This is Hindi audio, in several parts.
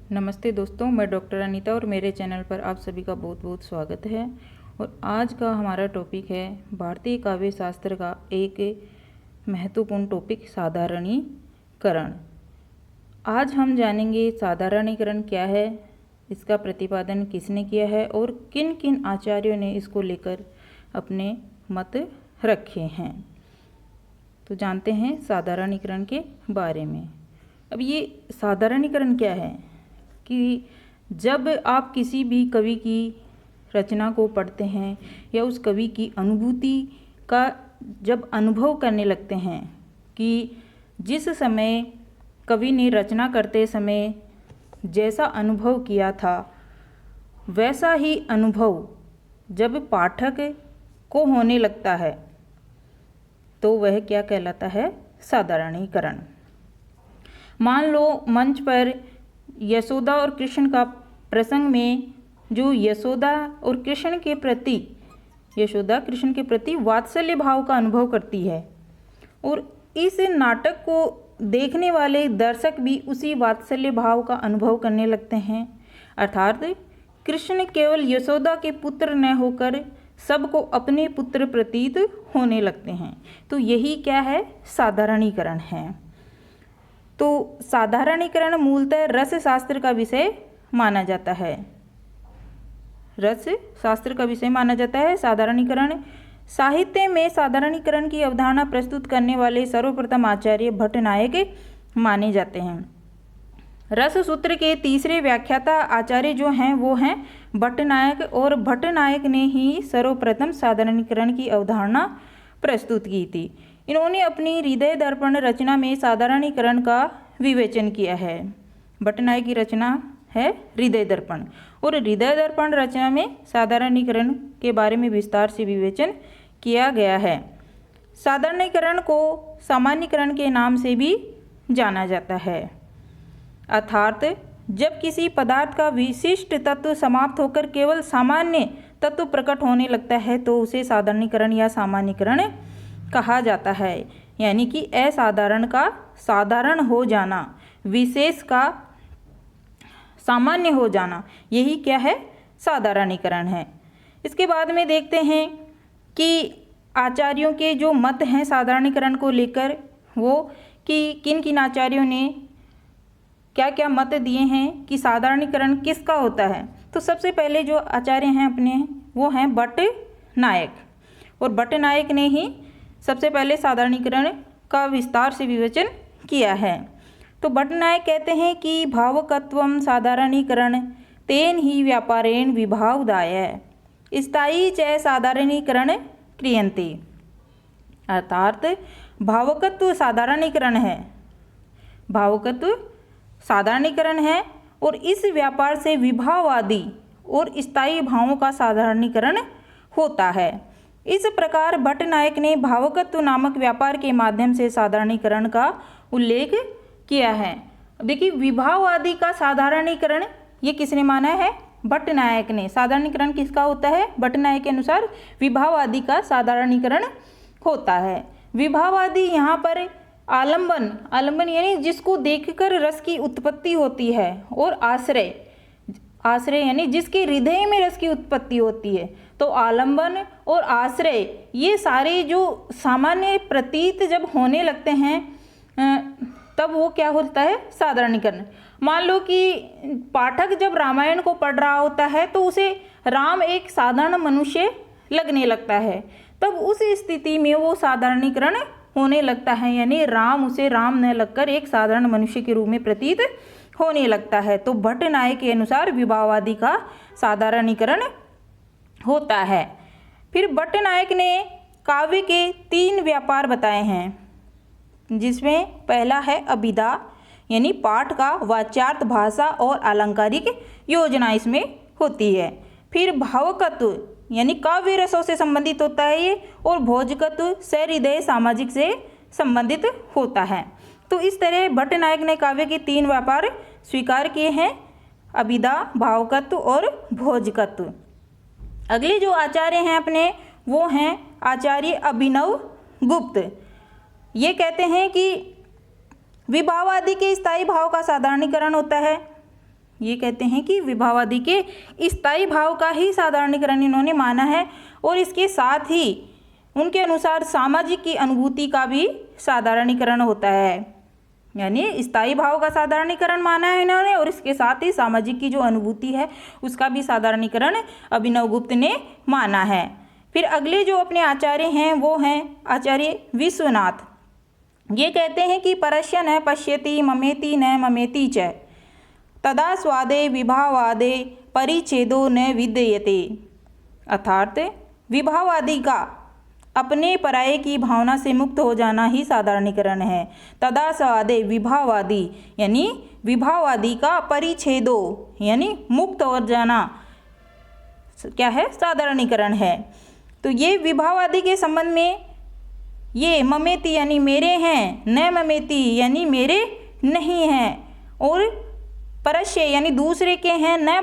नमस्ते दोस्तों, मैं डॉक्टर अनीता और मेरे चैनल पर आप सभी का बहुत बहुत स्वागत है। और आज का हमारा टॉपिक है भारतीय काव्य शास्त्र का एक महत्वपूर्ण टॉपिक साधारणीकरण। आज हम जानेंगे साधारणीकरण क्या है, इसका प्रतिपादन किसने किया है और किन किन आचार्यों ने इसको लेकर अपने मत रखे हैं। तो जानते हैं साधारणीकरण के बारे में। अब ये साधारणीकरण क्या है कि जब आप किसी भी कवि की रचना को पढ़ते हैं या उस कवि की अनुभूति का जब अनुभव करने लगते हैं कि जिस समय कवि ने रचना करते समय जैसा अनुभव किया था वैसा ही अनुभव जब पाठक को होने लगता है तो वह क्या कहलाता है, साधारणीकरण। मान लो मंच पर यशोदा और कृष्ण का प्रसंग में जो यशोदा कृष्ण के प्रति वात्सल्य भाव का अनुभव करती है और इस नाटक को देखने वाले दर्शक भी उसी वात्सल्य भाव का अनुभव करने लगते हैं। अर्थात कृष्ण केवल यशोदा के पुत्र न होकर सबको अपने पुत्र प्रतीत होने लगते हैं। तो यही क्या है, साधारणीकरण है। तो साधारणीकरण मूलतः रस शास्त्र का विषय माना जाता है। रस शास्त्र का विषय माना जाता है साधारणीकरण। साहित्य में साधारणीकरण की अवधारणा प्रस्तुत करने वाले सर्वप्रथम आचार्य भट्टनायक माने जाते हैं। रस सूत्र के तीसरे व्याख्याता आचार्य जो हैं वो हैं भट्टनायक, और भट्टनायक ने ही सर्वप्रथम साधारणीकरण की अवधारणा प्रस्तुत की थी। इन्होंने अपनी हृदय दर्पण रचना में साधारणीकरण का विवेचन किया है। भट्टनायक की रचना है हृदय दर्पण, और हृदय दर्पण रचना में साधारणीकरण के बारे में विस्तार से विवेचन किया गया है। साधारणीकरण को सामान्यीकरण के नाम से भी जाना जाता है। अर्थात जब किसी पदार्थ का विशिष्ट तत्व समाप्त होकर केवल सामान्य तत्व प्रकट होने लगता है तो उसे साधारणीकरण या सामान्यीकरण कहा जाता है। यानी कि असाधारण का साधारण हो जाना, विशेष का सामान्य हो जाना, यही क्या है, साधारणीकरण है। इसके बाद में देखते हैं कि आचार्यों के जो मत हैं साधारणीकरण को लेकर, वो कि किन किन आचार्यों ने क्या क्या मत दिए हैं कि साधारणीकरण किसका होता है। तो सबसे पहले जो आचार्य हैं अपने वो हैं भट्टनायक, और भट्टनायक ने ही सबसे पहले साधारणीकरण का विस्तार से विवेचन किया है। तो भट्टनायक कहते हैं कि भावकत्वम साधारणीकरण तेन ही व्यापारेण विभावदाय स्थायी च साधारणीकरण क्रियन्ते। अर्थात भावकत्व साधारणीकरण है, भावकत्व साधारणीकरण है, और इस व्यापार से विभाववादी और स्थायी भावों का साधारणीकरण होता है। इस प्रकार भट्टनायक ने भावकत्व नामक व्यापार के माध्यम से साधारणीकरण का उल्लेख किया है। देखिए, विभाववादी का साधारणीकरण ये किसने माना है, भट्टनायक ने। साधारणीकरण किसका होता है, भट्टनायक के अनुसार विभाववादी का साधारणीकरण होता है। विभाववादी यहाँ पर आलंबन यानी जिसको देखकर रस की उत्पत्ति होती है, और आश्रय यानी जिसके हृदय में रस की उत्पत्ति होती है। तो आलंबन और आश्रय ये सारे जो सामान्य प्रतीत जब होने लगते हैं तब वो क्या होता है, साधारणीकरण। मान लो कि पाठक जब रामायण को पढ़ रहा होता है तो उसे राम एक साधारण मनुष्य लगने लगता है, तब उस स्थिति में वो साधारणीकरण होने लगता है, यानी राम उसे राम न लगकर एक साधारण मनुष्य के रूप में प्रतीत होने लगता है। तो भट्टनायक के अनुसार विभाववादी का साधारणीकरण होता है। फिर भट्टनायक ने काव्य के 3 व्यापार बताए हैं, जिसमें पहला है अभिधा, यानी पाठ का वाच्यार्थ, भाषा और अलंकारिक योजना इसमें होती है। फिर भावकत्व यानी काव्य रसों से संबंधित होता है ये, और भोजकत्व सहृदय सामाजिक से संबंधित होता है। तो इस तरह भट्टनायक ने काव्य के 3 व्यापार स्वीकार किए हैं, अभिधा, भावकत्व और भोजकत्व। अगले जो आचार्य हैं अपने वो हैं आचार्य अभिनव गुप्त। ये कहते हैं कि विभाव आदि के स्थायी भाव का साधारणीकरण होता है। ये कहते हैं कि विभावादि के स्थायी भाव का ही साधारणीकरण इन्होंने माना है, और इसके साथ ही उनके अनुसार सामाजिक की अनुभूति का भी साधारणीकरण होता है। यानी स्थायी भाव का साधारणीकरण माना है इन्होंने, और इसके साथ ही सामाजिक की जो अनुभूति है उसका भी साधारणीकरण अभिनवगुप्त ने माना है। फिर अगले जो अपने आचार्य हैं वो हैं आचार्य विश्वनाथ। ये कहते हैं कि परस्य न पश्यति ममेति न ममेति च तदा स्वादे विभावादे परिच्छेदो न विद्यते। अर्थात विभावादि का अपने पराये की भावना से मुक्त हो जाना ही साधारणीकरण है। तदा स्वादे विभावादि यानी विभावादि का परिच्छेदो यानी मुक्त हो जाना क्या है, साधारणीकरण है। तो ये विभावादि के संबंध में ये ममेति यानी मेरे हैं, न ममेति यानी मेरे नहीं हैं, और परस्य यानी दूसरे के हैं, न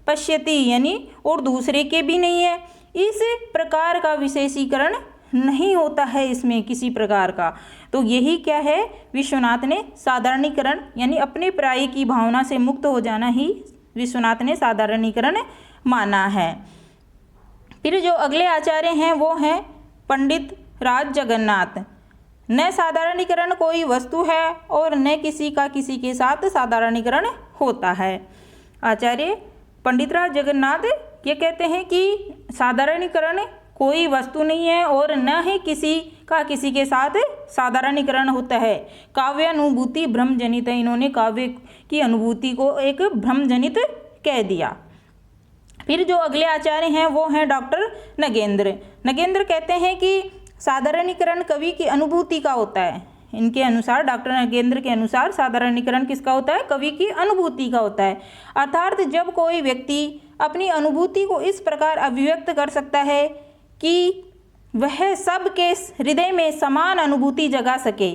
पश्यति यानी और दूसरे के भी नहीं है। इस प्रकार का विशेषीकरण नहीं होता है इसमें किसी प्रकार का। तो यही क्या है, विश्वनाथ ने साधारणीकरण यानी अपने पराये की भावना से मुक्त हो जाना ही विश्वनाथ ने साधारणीकरण माना है। फिर जो अगले आचार्य हैं वो हैं पंडित राज जगन्नाथ। न साधारणीकरण कोई वस्तु है और न किसी का किसी के साथ साधारणीकरण होता है। आचार्य पंडित राज जगन्नाथ ये कहते हैं कि साधारणीकरण कोई वस्तु नहीं है और न ही किसी का किसी के साथ साधारणीकरण होता है। काव्य अनुभूति भ्रमजनित है, इन्होंने काव्य की अनुभूति को एक भ्रमजनित कह दिया। फिर जो अगले आचार्य हैं वो हैं डॉक्टर नगेंद्र। नगेंद्र कहते हैं कि साधारणीकरण कवि की अनुभूति का होता है। इनके अनुसार, डॉक्टर नगेंद्र के अनुसार साधारणीकरण किसका होता है, कवि की अनुभूति का होता है। अर्थात जब कोई व्यक्ति अपनी अनुभूति को इस प्रकार अभिव्यक्त कर सकता है कि वह सबके हृदय में समान अनुभूति जगा सके,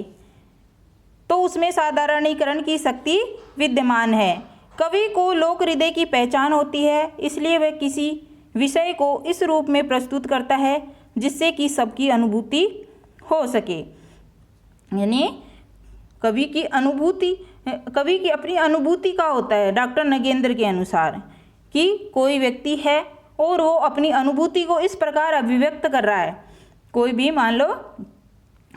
तो उसमें साधारणीकरण की शक्ति विद्यमान है। कवि को लोक हृदय की पहचान होती है, इसलिए वह किसी विषय को इस रूप में प्रस्तुत करता है जिससे कि सबकी अनुभूति हो सके। यानी कवि की अपनी अनुभूति का होता है डॉक्टर नगेंद्र के अनुसार कि कोई व्यक्ति है और वो अपनी अनुभूति को इस प्रकार अभिव्यक्त कर रहा है। कोई भी मान लो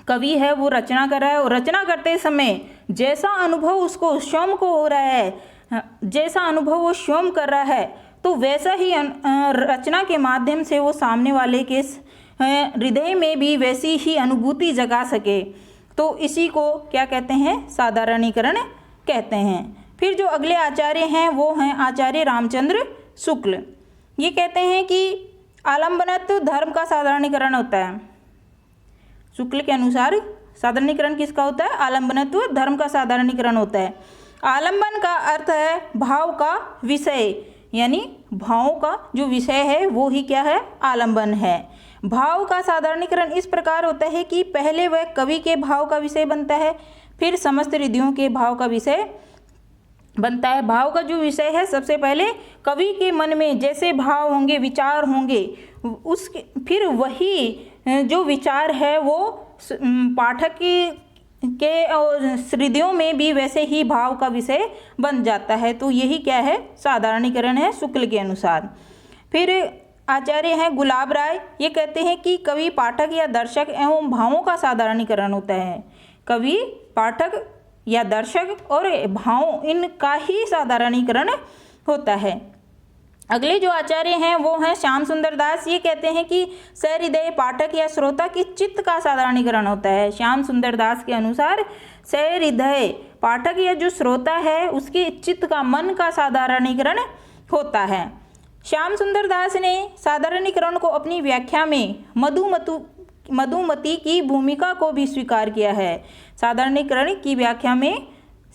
कवि है, वो रचना कर रहा है और रचना करते समय जैसा अनुभव उसको स्वयं को हो रहा है, जैसा अनुभव वो स्वयं कर रहा है, तो वैसा ही रचना के माध्यम से वो सामने वाले के हृदय में भी वैसी ही अनुभूति जगा सके। तो इसी को क्या कहते हैं, साधारणीकरण कहते हैं। फिर जो अगले आचार्य हैं वो हैं आचार्य रामचंद्र शुक्ल। ये कहते हैं कि आलंबनत्व धर्म का साधारणीकरण होता है। शुक्ल के अनुसार साधारणीकरण किसका होता है, आलंबनत्व धर्म का साधारणीकरण होता है। आलंबन का अर्थ है भाव का विषय, यानी भावों का जो विषय है वो ही क्या है, आलंबन है। भाव का साधारणीकरण इस प्रकार होता है कि पहले वह कवि के भाव का विषय बनता है, फिर समस्त हृदयों के भाव का विषय बनता है। भाव का जो विषय है सबसे पहले कवि के मन में जैसे भाव होंगे, विचार होंगे, उसके फिर वही जो विचार है वो पाठक के हृदयों में भी वैसे ही भाव का विषय बन जाता है। तो यही क्या है, साधारणीकरण है शुक्ल के अनुसार। फिर आचार्य हैं गुलाब राय। ये कहते हैं कि कवि, पाठक या दर्शक एवं भावों का साधारणीकरण होता है। कवि, पाठक या दर्शक और भाव, इनका ही साधारणीकरण होता है। अगले जो आचार्य हैं वो हैं श्याम सुंदर दास। ये कहते हैं कि सहृदय पाठक या श्रोता की चित्त का साधारणीकरण होता है। श्याम सुंदर दास के अनुसार सहृदय पाठक या जो श्रोता है उसके चित्त का, मन का साधारणीकरण होता है। श्याम सुंदर दास ने साधारणीकरण को अपनी व्याख्या में मधुमती की भूमिका को भी स्वीकार किया है। साधारणीकरण की व्याख्या में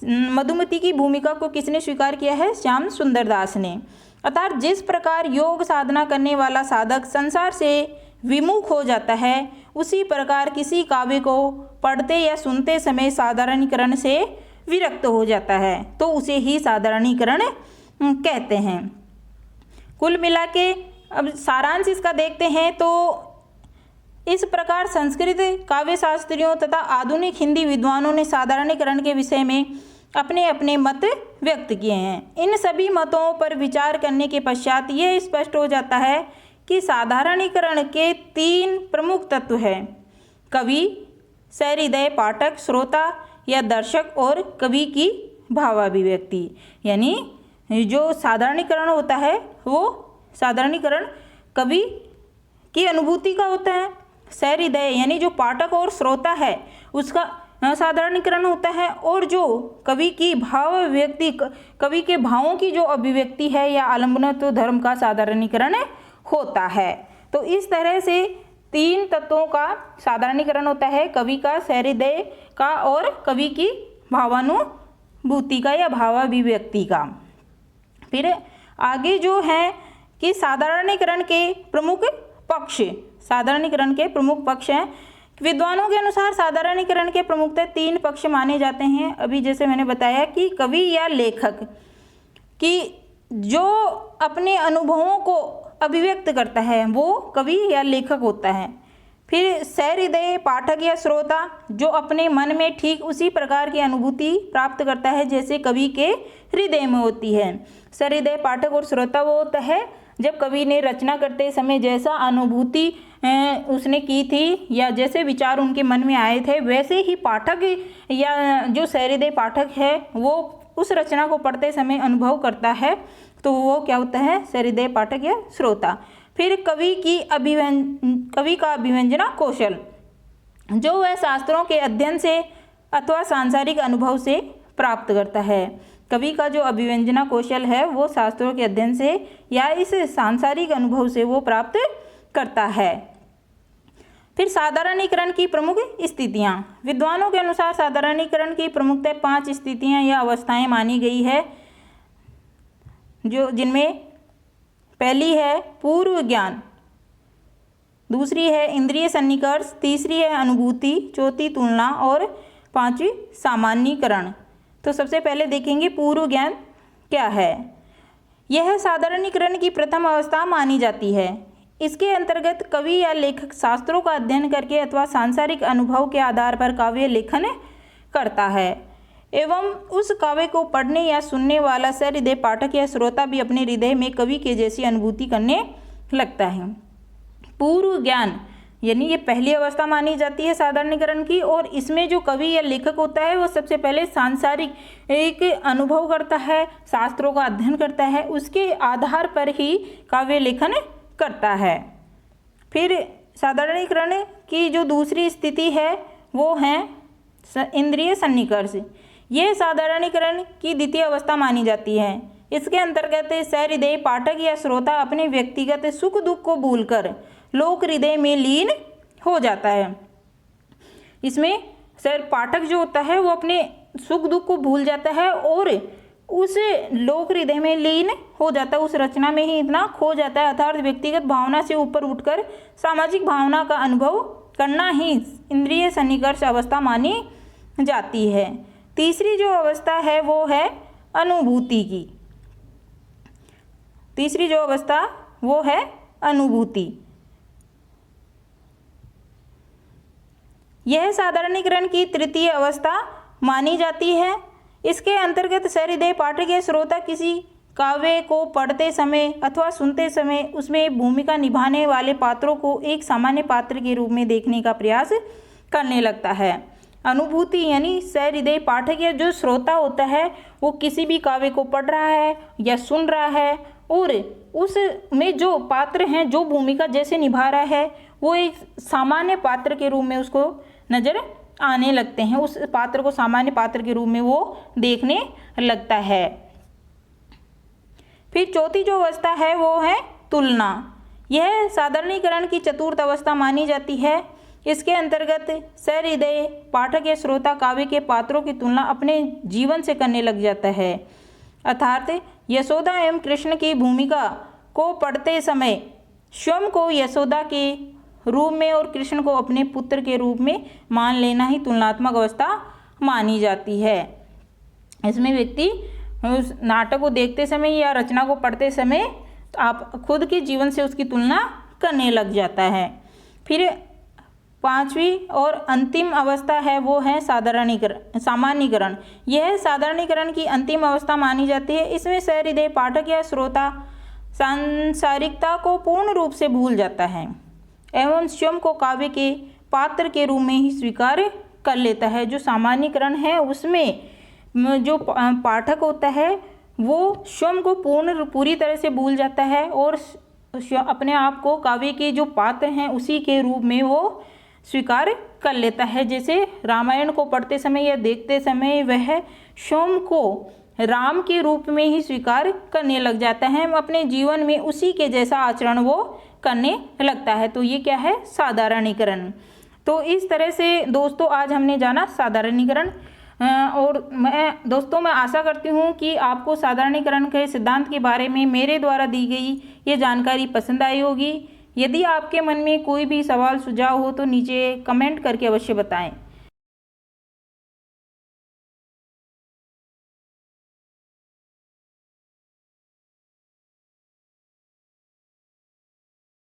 मधुमती की भूमिका को किसने स्वीकार किया है, श्याम सुंदर दास ने। अर्थात जिस प्रकार योग साधना करने वाला साधक संसार से विमुख हो जाता है, उसी प्रकार किसी काव्य को पढ़ते या सुनते समय साधारणीकरण से विरक्त हो जाता है, तो उसे ही साधारणीकरण कहते हैं। कुल मिला के अब सारांश इसका देखते हैं तो इस प्रकार संस्कृत काव्य शास्त्रियों तथा आधुनिक हिंदी विद्वानों ने साधारणीकरण के विषय में अपने अपने मत व्यक्त किए हैं। इन सभी मतों पर विचार करने के पश्चात यह स्पष्ट हो जाता है कि साधारणीकरण के 3 प्रमुख तत्व हैं: कवि, सहृदय पाठक श्रोता या दर्शक, और कवि की भावाभिव्यक्ति। यानी जो साधारणीकरण होता है वो साधारणीकरण कवि की अनुभूति का होता है, सहृदय यानी जो पाठक और श्रोता है उसका साधारणीकरण होता है, और जो कवि की भाव अभिव्यक्ति, कवि के भावों की जो अभिव्यक्ति है या आलंबनत्व धर्म का साधारणीकरण होता है। तो इस तरह से 3 तत्वों का साधारणीकरण होता है, कवि का, सहृदय का और कवि की भावानुभूति का या भावाभिव्यक्ति का। फिर आगे जो है कि साधारणीकरण के प्रमुख पक्ष, साधारणीकरण के प्रमुख पक्ष हैं। विद्वानों के अनुसार साधारणीकरण के प्रमुखतः 3 पक्ष माने जाते हैं। अभी जैसे मैंने बताया कि कवि या लेखक कि जो अपने अनुभवों को अभिव्यक्त करता है वो कवि या लेखक होता है। फिर सहृदय पाठक या श्रोता जो अपने मन में ठीक उसी प्रकार की अनुभूति प्राप्त करता है जैसे कवि के हृदय में होती है। सहृदय पाठक और श्रोता वो होता है जब कवि ने रचना करते समय जैसा अनुभूति उसने की थी या जैसे विचार उनके मन में आए थे वैसे ही पाठक या जो सहृदय पाठक है वो उस रचना को पढ़ते समय अनुभव करता है, तो वो क्या होता है, सहृदय पाठक या श्रोता। फिर कवि का अभिव्यंजना कौशल जो वह शास्त्रों के अध्ययन से अथवा सांसारिक अनुभव से प्राप्त करता है। कवि का जो अभिव्यंजना कौशल है वो शास्त्रों के अध्ययन से या इस सांसारिक अनुभव से वो प्राप्त करता है। फिर साधारणीकरण की प्रमुख स्थितियाँ। विद्वानों के अनुसार साधारणीकरण की प्रमुखतः 5 स्थितियाँ या अवस्थाएं मानी गई है, जो जिनमें पहली है पूर्व ज्ञान, दूसरी है इंद्रिय सन्निकर्ष, तीसरी है अनुभूति, चौथी तुलना और 5वीं सामान्यीकरण। तो सबसे पहले देखेंगे पूर्व ज्ञान क्या है। यह साधारणीकरण की प्रथम अवस्था मानी जाती है। इसके अंतर्गत कवि या लेखक शास्त्रों का अध्ययन करके अथवा सांसारिक अनुभव के आधार पर काव्य लेखन करता है एवं उस काव्य को पढ़ने या सुनने वाला सहृदय पाठक या श्रोता भी अपने हृदय में कवि के जैसी अनुभूति करने लगता है। पूर्व ज्ञान यानी ये पहली अवस्था मानी जाती है साधारणीकरण की, और इसमें जो कवि या लेखक होता है वो सबसे पहले सांसारिक एक अनुभव करता है, शास्त्रों का अध्ययन करता है, उसके आधार पर ही काव्य लेखन करता है। फिर साधारणीकरण की जो दूसरी स्थिति है वो है इंद्रिय सन्निकर्ष। ये साधारणीकरण की द्वितीय अवस्था मानी जाती है। इसके अंतर्गत सहृदय पाठक या श्रोता अपने व्यक्तिगत सुख दुख को भूलकर लोक हृदय में लीन हो जाता है। इसमें पाठक जो होता है वो अपने सुख दुख को भूल जाता है और उस लोक हृदय में लीन हो जाता है, उस रचना में ही इतना खो जाता है, अर्थात व्यक्तिगत भावना से ऊपर उठकर सामाजिक भावना का अनुभव करना ही इंद्रिय सन्निकर्ष अवस्था मानी जाती है। तीसरी जो अवस्था है वो है अनुभूति की। तीसरी जो अवस्था वो है अनुभूति। यह साधारणीकरण की तृतीय अवस्था मानी जाती है। इसके अंतर्गत सहृदय पाठक या श्रोता किसी काव्य को पढ़ते समय अथवा सुनते समय उसमें भूमिका निभाने वाले पात्रों को एक सामान्य पात्र के रूप में देखने का प्रयास करने लगता है। अनुभूति यानी सहृदय पाठक या जो श्रोता होता है वो किसी भी काव्य को पढ़ रहा है या सुन रहा है और उसमें जो पात्र हैं, जो भूमिका जैसे निभा रहा है, वो एक सामान्य पात्र के रूप में उसको नजर आने लगते हैं, उस पात्र को सामान्य पात्र के रूप में वो देखने लगता है। फिर चौथी जो अवस्था है वो है तुलना। यह साधारणीकरण की चतुर्थ अवस्था मानी जाती है। इसके अंतर्गत सहृदय पाठक या श्रोता काव्य के पात्रों की तुलना अपने जीवन से करने लग जाता है, अर्थात यशोदा एवं कृष्ण की भूमिका को पढ़ते समय स्वयं को यशोदा के रूप में और कृष्ण को अपने पुत्र के रूप में मान लेना ही तुलनात्मक अवस्था मानी जाती है। इसमें व्यक्ति उस नाटक को देखते समय या रचना को पढ़ते समय आप खुद के जीवन से उसकी तुलना करने लग जाता है। फिर पांचवी और अंतिम अवस्था है वो है सामान्यीकरण। यह साधारणीकरण की अंतिम अवस्था मानी जाती है। इसमें सहृदय पाठक या श्रोता सांसारिकता को पूर्ण रूप से भूल जाता है एवं स्वयं को काव्य के पात्र के रूप में ही स्वीकार कर लेता है। जो सामान्यीकरण है उसमें जो पाठक होता है वो स्वयं को पूरी तरह से भूल जाता है और अपने आप को काव्य के जो पात्र हैं उसी के रूप में वो स्वीकार कर लेता है। जैसे रामायण को पढ़ते समय या देखते समय वह स्वयं को राम के रूप में ही स्वीकार करने लग जाता है, अपने जीवन में उसी के जैसा आचरण वो करने लगता है। तो ये क्या है? साधारणीकरण। तो इस तरह से दोस्तों आज हमने जाना साधारणीकरण। और मैं आशा करती हूँ कि आपको साधारणीकरण के सिद्धांत के बारे में मेरे द्वारा दी गई ये जानकारी पसंद आई होगी। यदि आपके मन में कोई भी सवाल सुझाव हो तो नीचे कमेंट करके अवश्य बताएं।